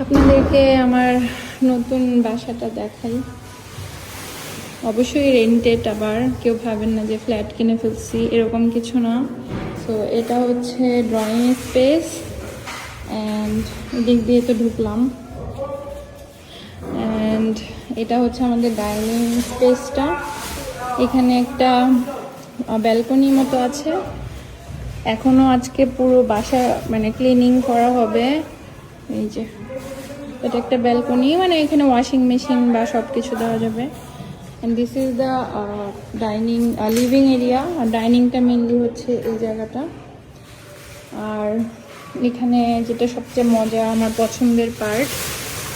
আপনাদেরকে আমার নতুন বাসাটা দেখাই। অবশ্যই রেন্টেড, আবার কেউ ভাবেন না যে ফ্ল্যাট কিনে ফেলছি, এরকম কিছু না। সো এটা হচ্ছে ড্রয়িং স্পেস অ্যান্ড দিক দিয়ে তো ঢুকলাম। অ্যান্ড এটা হচ্ছে আমাদের ডাইনিং স্পেসটা। এখানে একটা ব্যালকনি মতো আছে। এখনও আজকে পুরো বাসা মানে ক্লিনিং করা হবে। এই যে এটা একটা ব্যালকনি, মানে এখানে ওয়াশিং মেশিন বা সব কিছু দেওয়া যাবে। And this is the dining living area. আর ডাইনিংটা মেনলি হচ্ছে এই জায়গাটা। আর এখানে যেটা সবচেয়ে মজা, আমার পছন্দের পার্ট,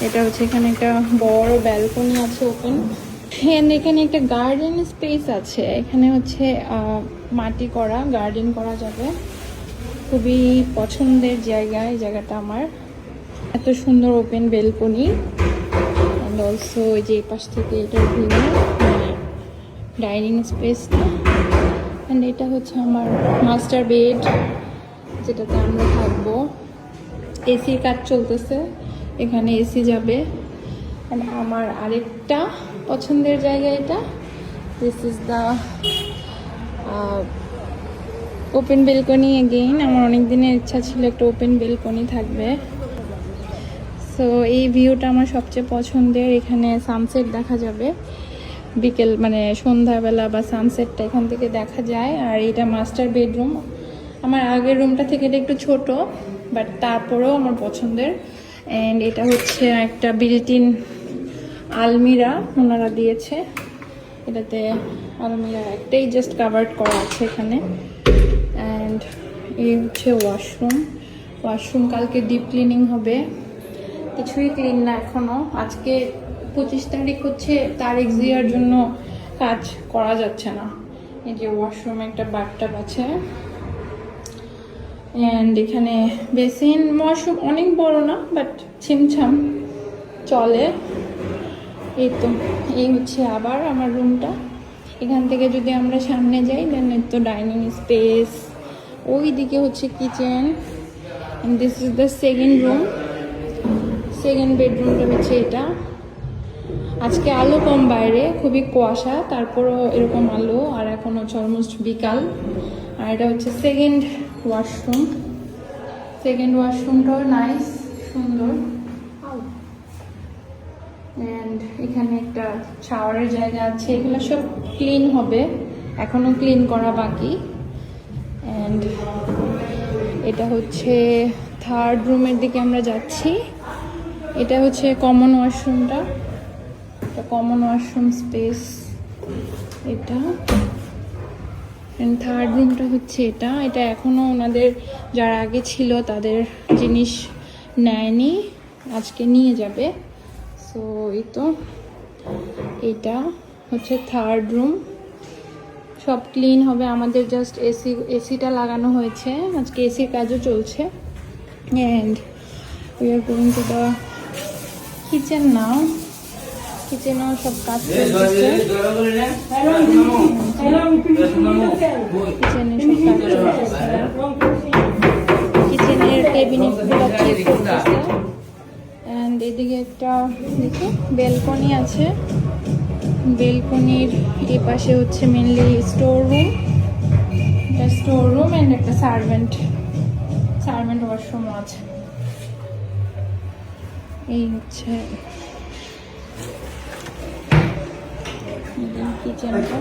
এটা হচ্ছে এখানে একটা বড় ব্যালকনি আছে ওপেন। অ্যান্ড এখানে একটা গার্ডেন স্পেস আছে। এখানে হচ্ছে মাটি করা গার্ডেন করা যাবে। খুবই পছন্দের জায়গা এই জায়গাটা আমার। এত সুন্দর ওপেন ব্যালকনি। অ্যান্ড অলসো ওই যে পাশ থেকে এটার ভিউ, ডাইনিং স্পেসটা। অ্যান্ড এটা হচ্ছে আমার মাস্টার বেড, যেটাতে আমরা থাকবো। এসির কাজ চলতেছে, এখানে এসি যাবে। অ্যান্ড আমার আরেকটা পছন্দের জায়গা এটা। This is the open balcony again. আমার অনেক দিনের ইচ্ছা ছিল একটা ওপেন বেলকনি থাকবে। সো এই ভিউটা আমার সবচেয়ে পছন্দের। এখানে সানসেট দেখা যাবে বিকেল, মানে সন্ধ্যাবেলা বা সানসেটটা এখান থেকে দেখা যায়। আর এটা মাস্টার বেডরুম। আমার আগের রুমটা থেকে এটা একটু ছোট, বাট তারপরেও আমার পছন্দের। অ্যান্ড এটা হচ্ছে একটা বিল্ট ইন আলমিরা ওনারা দিয়েছে। এটাতে আলমিরা একটাই জাস্ট কাভার্ড করা আছে এখানে। অ্যান্ড এই হচ্ছে ওয়াশরুম কালকে ডিপ ক্লিনিং হবে। কিছুই ক্লিন না এখনো। আজকে 25 তারিখ হচ্ছে, তারিখ জিয়ার জন্য কাজ করা যাচ্ছে না। এই যে ওয়াশরুমে একটা বাথটাব আছে। অ্যান্ড এখানে বেসিন। ওয়াশরুম অনেক বড় না, বাট ছিমছাম চলে। এই তো, এই হচ্ছে আবার আমার রুমটা। এখান থেকে যদি আমরা সামনে যাই, দেন এর তো ডাইনিং স্পেস, ওই দিকে হচ্ছে kitchen. And this is the second room. Second বেডরুমটা হচ্ছে এটা। আজকে আলো কম বাইরে, খুবই কুয়াশা, তারপরও এরকম আলো। আর এখন হচ্ছে অলমোস্ট বিকাল। আর এটা হচ্ছে সেকেন্ড ওয়াশরুমটাও নাইস, সুন্দর। অ্যান্ড এখানে একটা শাওয়ারের জায়গা আছে। এগুলো সব ক্লিন হবে, এখনো ক্লিন করা বাকি। অ্যান্ড এটা হচ্ছে থার্ড রুমের দিকে আমরা যাচ্ছি। এটা হচ্ছে কমন ওয়াশরুমটা, এটা কমন ওয়াশরুম স্পেস এটা। অ্যান্ড থার্ড রুমটা হচ্ছে এটা। এটা এখনও ওনাদের যারা আগে ছিল তাদের জিনিস নেয়নি, আজকে নিয়ে যাবে। সো এই তো, এটা হচ্ছে থার্ড রুম। সব ক্লিন হবে, আমাদের জাস্ট এসিটা লাগানো হয়েছে, আজকে এসির কাজও চলছে। And we are going to the kitchen now. কিচেনেও সব কাজ চলছে, কিচেনের ক্যাবিনেটগুলো ঠিক করতেছে। অ্যান্ড এদিকে একটা দেখি বেলকনি আছে। বেলকনির এই পাশে হচ্ছে মেনলি স্টোর রুম অ্যান্ড একটা সার্ভেন্ট ওয়াশরুমও আছে। এই হচ্ছে কিচেনটা।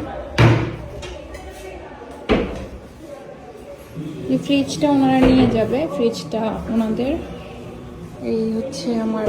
এই ফ্রিজটা ওনারা নিয়ে যাবে, ফ্রিজটা ওনাদের। এই হচ্ছে আমার